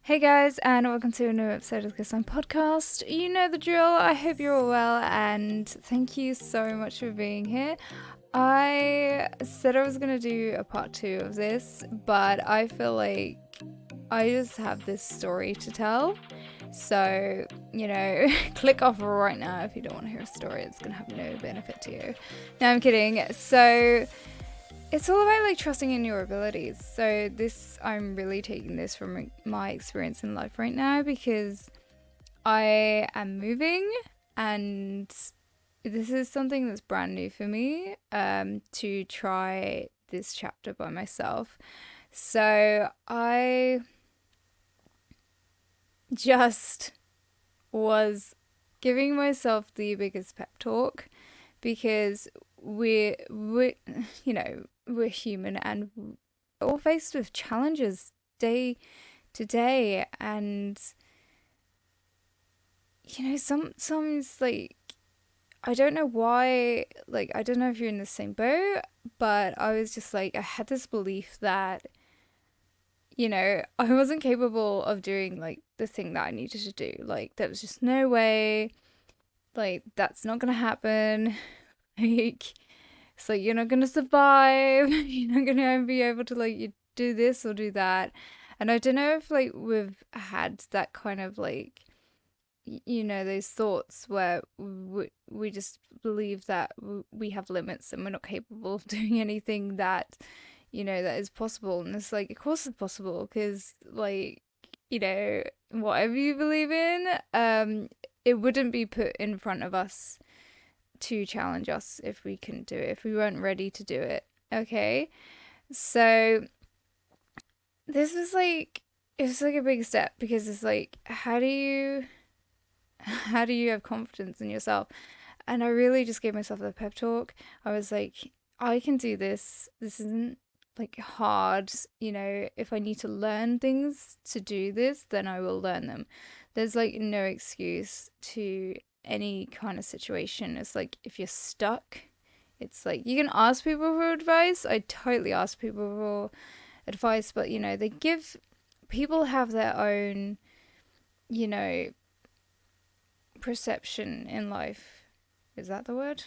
Hey guys, and welcome to a new episode of the Sun Podcast. You know the drill. I hope you're all well, and thank you so much for being here. I said I was gonna do a part two of this, but I feel like I just have this story to tell. So, click off right now if you don't want to hear a story. It's gonna have no benefit to you. No, I'm kidding. So, it's all about like trusting in your abilities. So I'm really taking this from my experience in life right now because I am moving, and this is something that's brand new for me, to try this chapter by myself. So I just was giving myself the biggest pep talk because we we're human, and we're all faced with challenges day to day. And sometimes, like, I don't know why, like, I don't know if you're in the same boat, but I was just like, I had this belief that I wasn't capable of doing like the thing that I needed to do. Like, there was just no way, like, that's not gonna happen. Like, it's like you're not gonna survive. You're not gonna be able to, like, you do this or do that. And I don't know if like we've had that kind of like those thoughts where we just believe that we have limits and we're not capable of doing anything that that is possible. And it's like, of course it's possible, because like, whatever you believe in, it wouldn't be put in front of us to challenge us if we couldn't do it, if we weren't ready to do it. Okay. So this was like, it was like a big step, because it's like, how do you have confidence in yourself? And I really just gave myself a pep talk. I was like, I can do this. This isn't like hard. If I need to learn things to do this, then I will learn them. There's like no excuse to any kind of situation. It's like, if you're stuck, it's like you can ask people for advice. I totally ask people for advice, but they give, people have their own, you know, perception in life. Is that the word?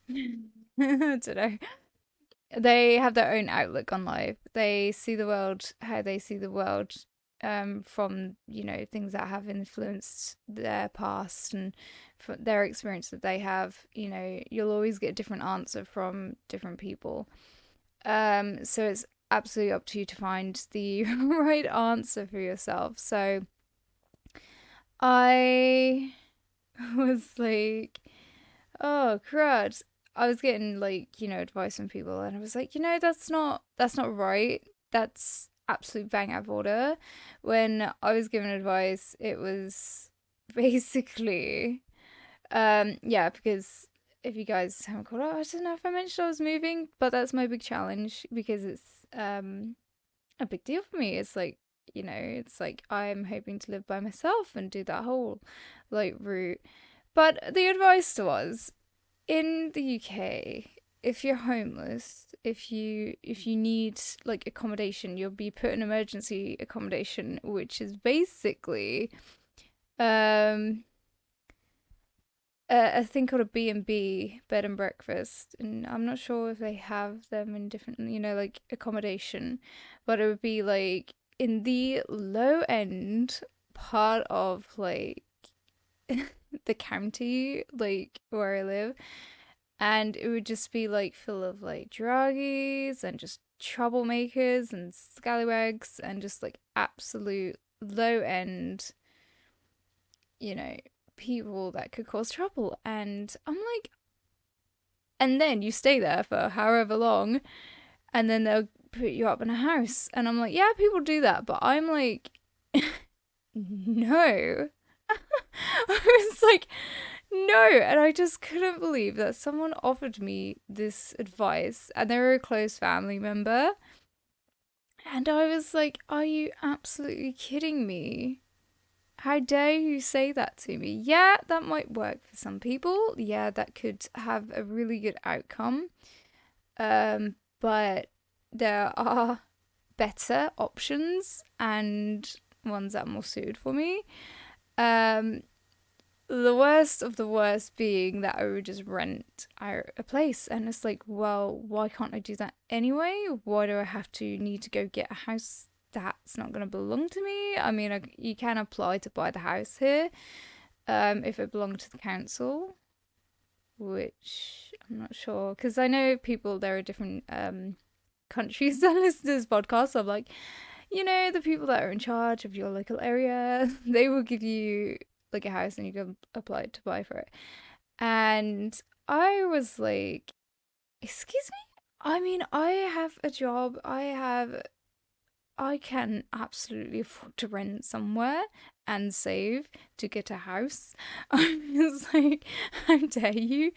I don't know. They have their own outlook on life. They see the world how they see the world, from things that have influenced their past and from their experience that they have. You'll always get a different answer from different people. So it's absolutely up to you to find the right answer for yourself. So I was like, oh crud. I was getting like, advice from people, and I was like, that's not right. That's absolute bang out of order. When I was given advice, it was basically, yeah, because if you guys haven't caught up, I don't know if I mentioned I was moving, but that's my big challenge, because it's a big deal for me. It's like, it's like I'm hoping to live by myself and do that whole like route. But the advice was, in the UK, if you're homeless, if you need like accommodation, you'll be put in emergency accommodation, which is basically um a thing called a B&B, bed and breakfast. And I'm not sure if they have them in different, like accommodation, but it would be like in the low end part of like the county, like where I live. And it would just be like full of like druggies and just troublemakers and scallywags and just like absolute low end, you know, people that could cause trouble. And I'm like, and then you stay there for however long, and then they'll put you up in a house. And I'm like, yeah, people do that, but I'm like, no. I was like, no. And I just couldn't believe that someone offered me this advice, and they were a close family member. And I was like, are you absolutely kidding me? How dare you say that to me? Yeah, that might work for some people. Yeah, that could have a really good outcome. But there are better options, and ones that are more suited for me. Um, the worst of the worst being that I would just rent a place, and it's like, well, why can't I do that anyway? Why do I have to need to go get a house that's not going to belong to me? I mean, you can apply to buy the house here, if it belonged to the council, which I'm not sure, because I know people, there are different countries that listen to this podcast. So I'm like, the people that are in charge of your local area, they will give you like a house and you can apply to buy for it. And I was like, excuse me? I mean, I have a job. I can absolutely afford to rent somewhere and save to get a house. I was like, how dare you?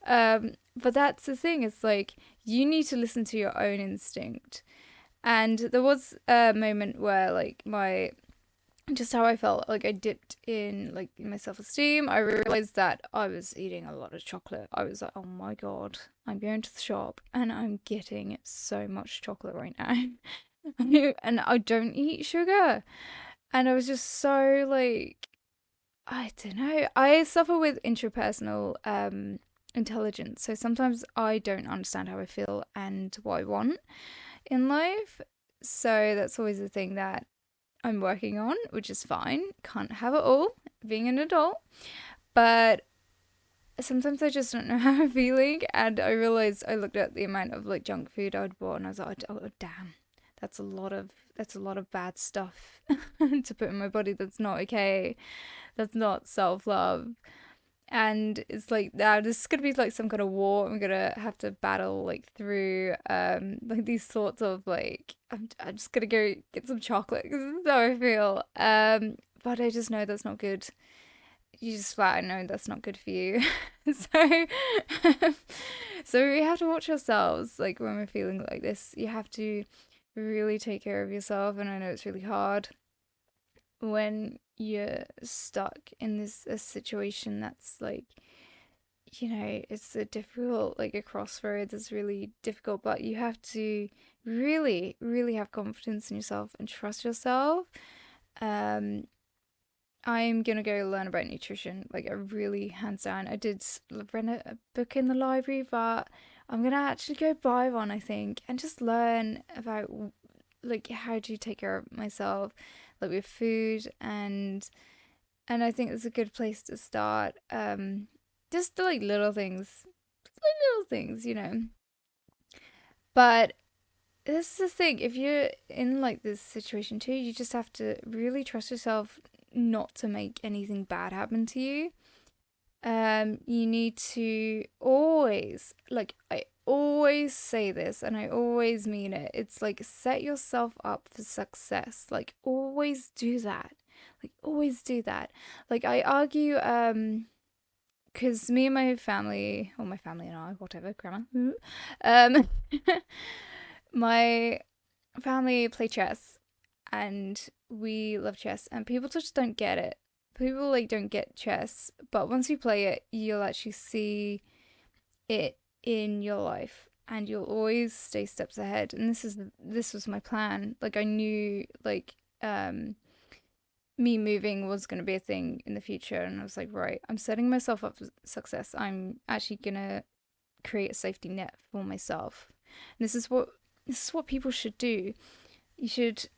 But that's the thing. It's like you need to listen to your own instinct. And there was a moment where like my just how I felt like I dipped in like my self-esteem. I realized that I was eating a lot of chocolate. I was like, oh my god, I'm going to the shop and I'm getting so much chocolate right now. And I don't eat sugar. And I was just so like, I don't know. I suffer with intrapersonal intelligence. So sometimes I don't understand how I feel and what I want in life. So that's always the thing that I'm working on, which is fine. Can't have it all being an adult. But sometimes I just don't know how I'm feeling. And I realized I looked at the amount of like junk food I'd bought and I was like, oh damn, that's a lot of bad stuff to put in my body that's not okay. That's not self-love. And it's like now this is gonna be like some kind of war. I'm gonna have to battle like through like these sorts of like I'm just gonna go get some chocolate because that's how I feel. But I just know that's not good. You just flat out know that's not good for you. So so we have to watch ourselves like when we're feeling like this. You have to really take care of yourself, and I know it's really hard when you're stuck in this a situation that's like, it's a difficult, like a crossroads. It's really difficult, but you have to really really have confidence in yourself and trust yourself. um I'm gonna go learn about nutrition, like a really hands down. I did rent a book in the library, but I'm gonna actually go buy one, I think, and just learn about like how do you take care of myself, like with food, and I think it's a good place to start. Just the, like little things, just like little things. But this is the thing: if you're in like this situation too, you just have to really trust yourself not to make anything bad happen to you. You need to always, like, I always say this and I always mean it. It's like set yourself up for success. Like, always do that. Like, always do that. Like, I argue, because me and my family, or my family and I, whatever, grammar, um, my family play chess and we love chess, and people just don't get it. People like don't get chess, but once you play it, you'll actually see it in your life and you'll always stay steps ahead. And this was my plan. Like I knew like me moving was going to be a thing in the future, and I was like, right, I'm setting myself up for success. I'm actually going to create a safety net for myself. And this is what people should do. You should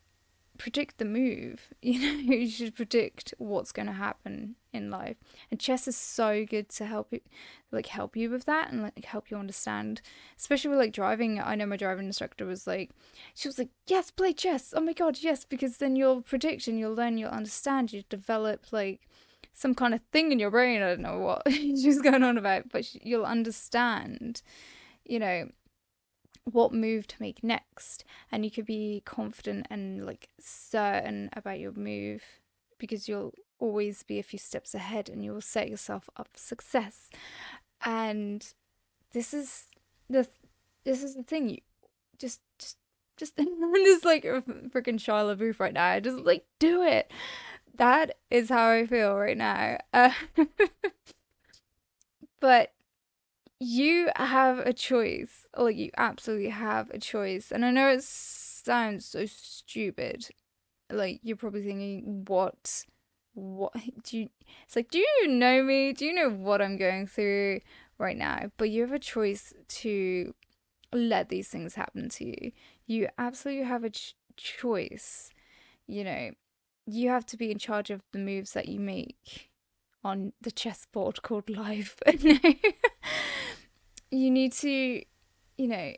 predict the move. You should predict what's going to happen in life. And chess is so good to help you with that, and like help you understand, especially with like driving. I know my driving instructor was like, she was like, yes, play chess, oh my god, yes, because then you'll predict and you'll learn, you'll understand, you develop like some kind of thing in your brain. I don't know what she's going on about, but you'll understand, you know what move to make next, and you could be confident and like certain about your move because you'll always be a few steps ahead and you will set yourself up for success. And this is the this is the thing. You just I'm just like a freaking Shia LaBeouf right now. Just like do it. That is how I feel right now. But you have a choice. Like, you absolutely have a choice. And I know it sounds so stupid, Like you're probably thinking, what do you, it's like, do you know me? Do you know what I'm going through right now? But you have a choice to let these things happen to you. You absolutely have a choice. You know, you have to be in charge of the moves that you make on the chessboard called life. No. You need to, you know,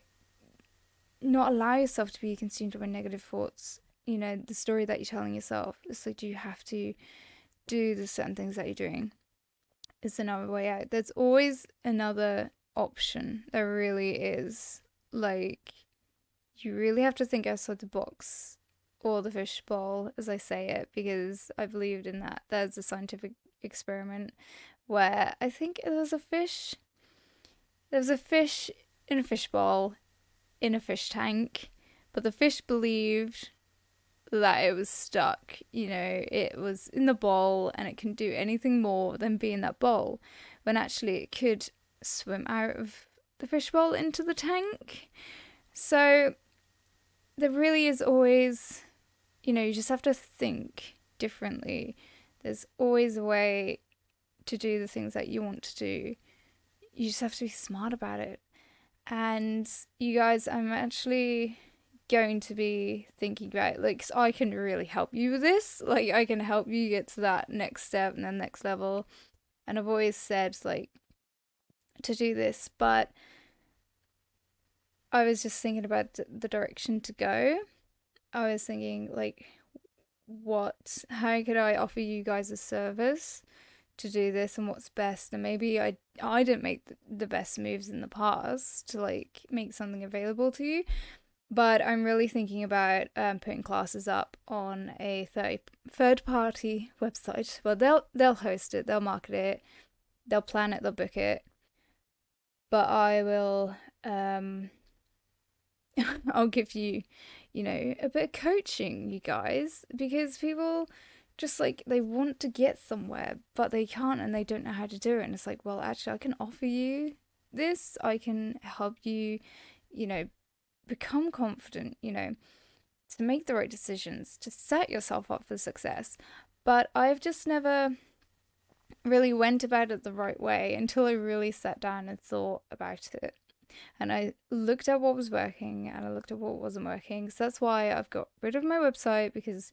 not allow yourself to be consumed by negative thoughts. You know, the story that you're telling yourself. It's like, you have to do the certain things that you're doing. It's another way out. There's always another option. There really is. Like, you really have to think outside the box or the fishbowl, as I say it, because I believed in that. There's a scientific experiment where I think there was a fish in a fishbowl in a fish tank, but the fish believed that it was stuck. You know, it was in the bowl and it couldn't do anything more than be in that bowl, when actually it could swim out of the fishbowl into the tank. So there really is always, you know, you just have to think differently. There's always a way to do the things that you want to do. You just have to be smart about it. And you guys, I'm actually going to be thinking about, like, so I can really help you with this. Like, I can help you get to that next step and then next level. And I've always said, like, to do this, but I was just thinking about the direction to go. I was thinking, like, how could I offer you guys a service to do this, and what's best? And maybe I didn't make the best moves in the past to like make something available to you, but I'm really thinking about putting classes up on a third party website. Well, they'll host it, they'll market it, they'll plan it, they'll book it, but I will I'll give you, you know, a bit of coaching, you guys, because people just like they want to get somewhere, but they can't and they don't know how to do it. And it's like, well, actually, I can offer you this. I can help you, you know, become confident, you know, to make the right decisions, to set yourself up for success. But I've just never really went about it the right way until I really sat down and thought about it. And I looked at what was working and I looked at what wasn't working. So that's why I've got rid of my website, because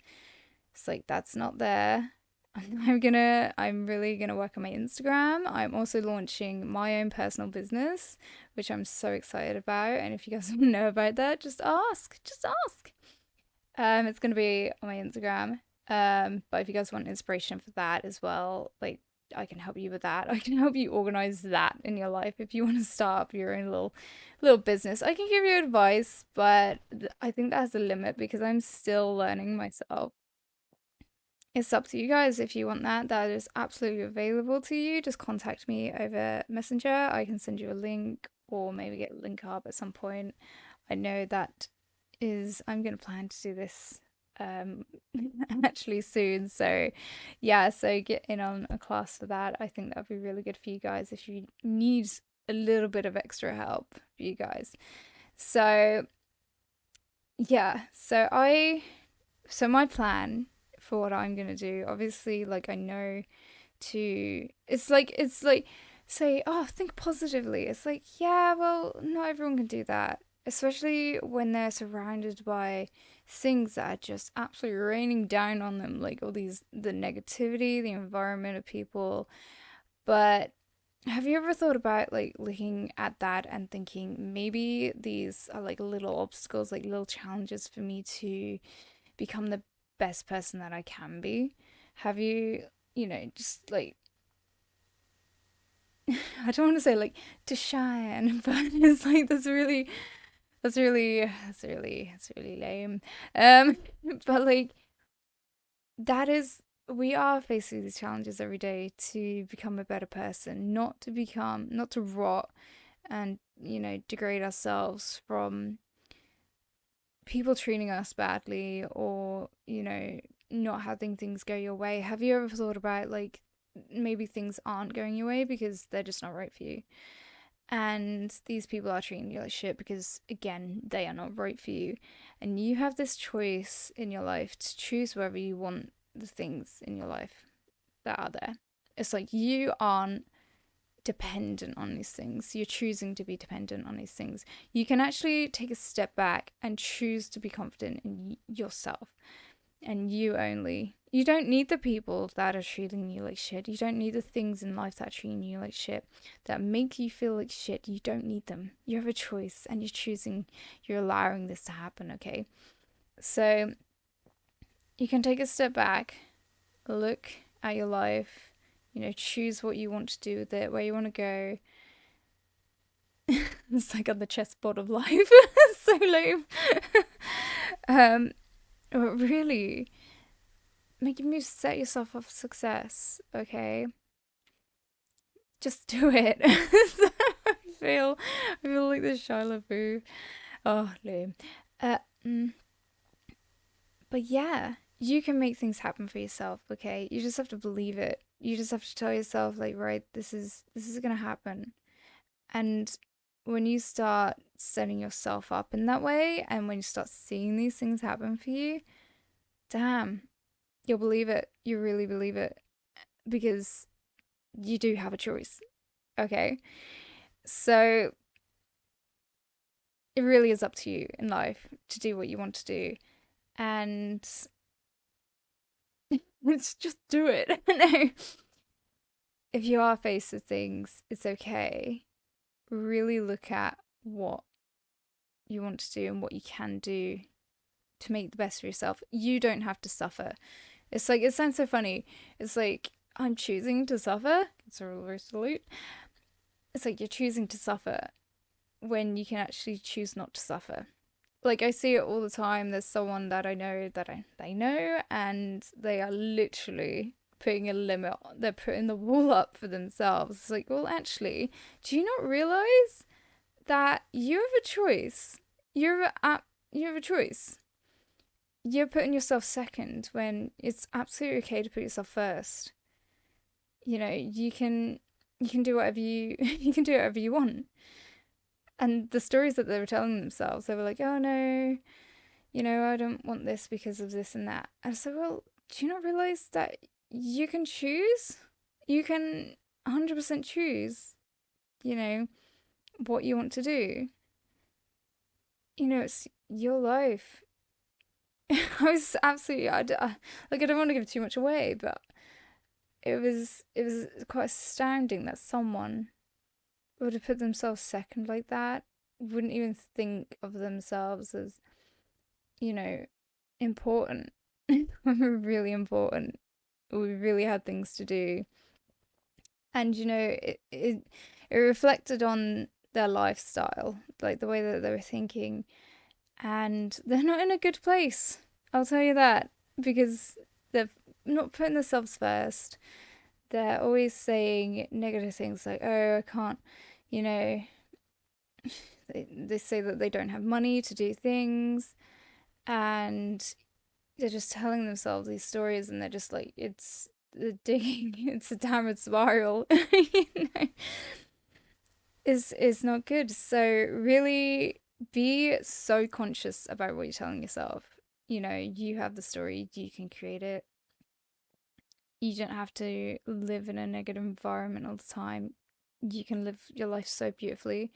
it's like that's not there. I'm really gonna work on my Instagram. I'm also launching my own personal business, which I'm so excited about. And if you guys want to know about that, just ask. Just ask. It's gonna be on my Instagram. But if you guys want inspiration for that as well, like I can help you with that. I can help you organize that in your life if you want to start up your own little business. I can give you advice, but I think that has a limit because I'm still learning myself. It's up to you guys if you want that. That is absolutely available to you. Just contact me over Messenger. I can send you a link or maybe get a link up at some point. I know that is I'm gonna plan to do this um actually soon. So yeah, so get in on a class for that. I think that would be really good for you guys if you need a little bit of extra help for you guys. So yeah, so my plan for what I'm gonna do, obviously, like I know it's like say, oh, think positively. It's like, yeah, well, not everyone can do that, especially when they're surrounded by things that are just absolutely raining down on them, like all the negativity, the environment of people. But have you ever thought about like looking at that and thinking maybe these are like little obstacles, like little challenges for me to become the best person that I can be? Have you, you know, just like I don't want to say like to shine, but it's like that's really lame. Um, but like that is we are facing these challenges every day to become a better person, not to rot and you know degrade ourselves from people treating us badly or you know not having things go your way. Have you ever thought about like maybe things aren't going your way because they're just not right for you? and these people are treating you like shit because, again, they are not right for you. And you have this choice in your life to choose whether you want the things in your life that are there. It's like you aren't dependent on these things. You're choosing to be dependent on these things. You can actually take a step back and choose to be confident in yourself and you only. You don't need the people that are treating you like shit. You don't need the things in life that are treating you like shit, that make you feel like shit. You don't need them. You have a choice and you're choosing, you're allowing this to happen, okay? So you can take a step back, look at your life, choose what you want to do with it, where you want to go. It's like on the chessboard of life. So lame. But really, make you set yourself up for success, okay? Just do it. I feel like the Shia LaBeouf. Oh, lame. Uh, mm, but yeah, you can make things happen for yourself, okay? You just have to believe it. You just have to tell yourself, like, right, this is gonna happen. And when you start setting yourself up in that way, and when you start seeing these things happen for you, damn, you'll believe it. You really believe it because you do have a choice. Okay. So it really is up to you in life to do what you want to do. And let's just do it. No. If you are faced with things, it's okay. Really look at what you want to do and what you can do to make the best of yourself. You don't have to suffer. It's like, it sounds so funny. It's like, I'm choosing to suffer. It's a reverse salute. It's like you're choosing to suffer when you can actually choose not to suffer. Like, I see it all the time. There's someone that I know that they know, and they are literally putting a limit. They're putting the wall up for themselves. It's like, well, actually, do you not realize that you have a choice? You have a choice. You're putting yourself second when it's absolutely okay to put yourself first. You can do whatever you you can do whatever you want. And the stories that they were telling themselves, they were like, oh no, I don't want this because of this and that. And I said, well, do you not realize that you can choose? You can 100% choose, what you want to do. It's your life. I was absolutely, like, I don't want to give too much away, but it was quite astounding that someone would have put themselves second like that, wouldn't even think of themselves as, you know, important. Really important. We really had things to do. And, it reflected on their lifestyle, like the way that they were thinking. And they're not in a good place. I'll tell you that. Because they're not putting themselves first. They're always saying negative things like, oh, I can't, you know, they say that they don't have money to do things. And they're just telling themselves these stories and they're just like, it's the digging, it's a downward spiral. Is not good. So really be so conscious about what you're telling yourself. You have the story, you can create it. You don't have to live in a negative environment all the time. You can live your life so beautifully.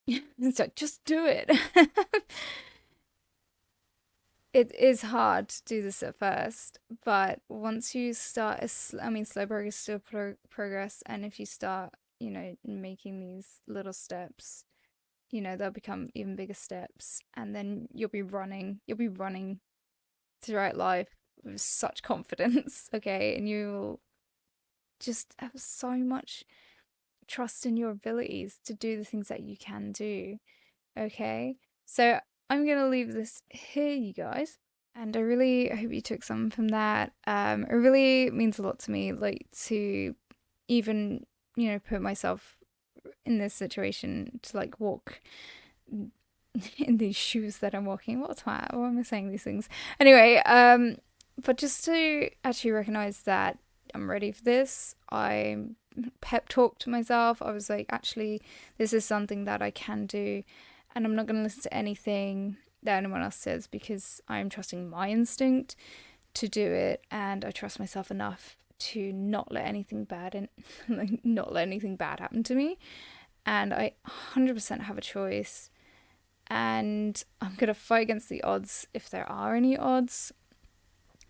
It's like, just do it. It is hard to do this at first, but once you start, slow progress is still progress, and if you start, making these little steps, they'll become even bigger steps, and then you'll be running throughout life with such confidence, okay, and you'll just have so much trust in your abilities to do the things that you can do, okay? So I'm gonna leave this here, you guys. And I really hope you took something from that. It really means a lot to me, like to even, put myself in this situation to like walk in these shoes that I'm walking. What a twat. Why am I saying these things? Anyway, but just to actually recognize that I'm ready for this. I'm pep talk to myself. I was like, actually, this is something that I can do, and I'm not going to listen to anything that anyone else says, because I'm trusting my instinct to do it, and I trust myself enough to not let anything bad not let anything bad happen to me. And I 100% have a choice, and I'm gonna fight against the odds if there are any odds,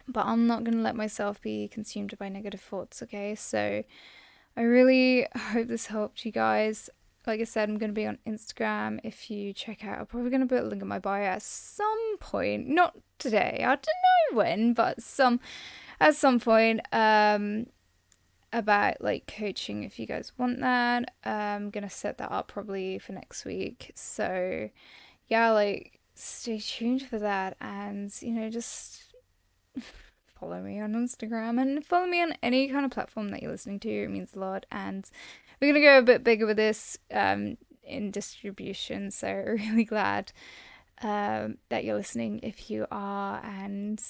but I'm not gonna let myself be consumed by negative thoughts. Okay, so I really hope this helped you guys. Like I said, I'm going to be on Instagram. If you check out, I'm probably going to put a link in my bio at some point. Not today. I don't know when, but at some point, about like coaching if you guys want that. I'm going to set that up probably for next week. So yeah, like stay tuned for that, and just follow me on Instagram and follow me on any kind of platform that you're listening to. It means a lot. And we're going to go a bit bigger with this in distribution. So really glad that you're listening if you are. And,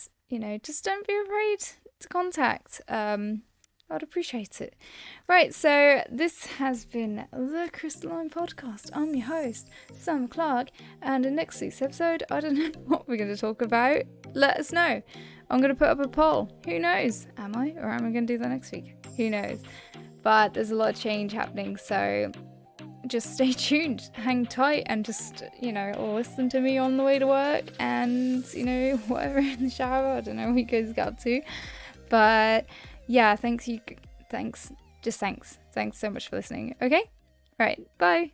just don't be afraid to contact. I'd appreciate it. Right, so this has been the Crystalline Podcast. I'm your host, Sam Clark, and in next week's episode, I don't know what we're going to talk about. Let us know. I'm going to put up a poll. Who knows? Am I? Or am I going to do that next week? Who knows? But there's a lot of change happening, so just stay tuned. Hang tight and just, listen to me on the way to work and, whatever in the shower. I don't know what you guys get up to. But yeah, thanks so much for listening. Okay? Right, bye.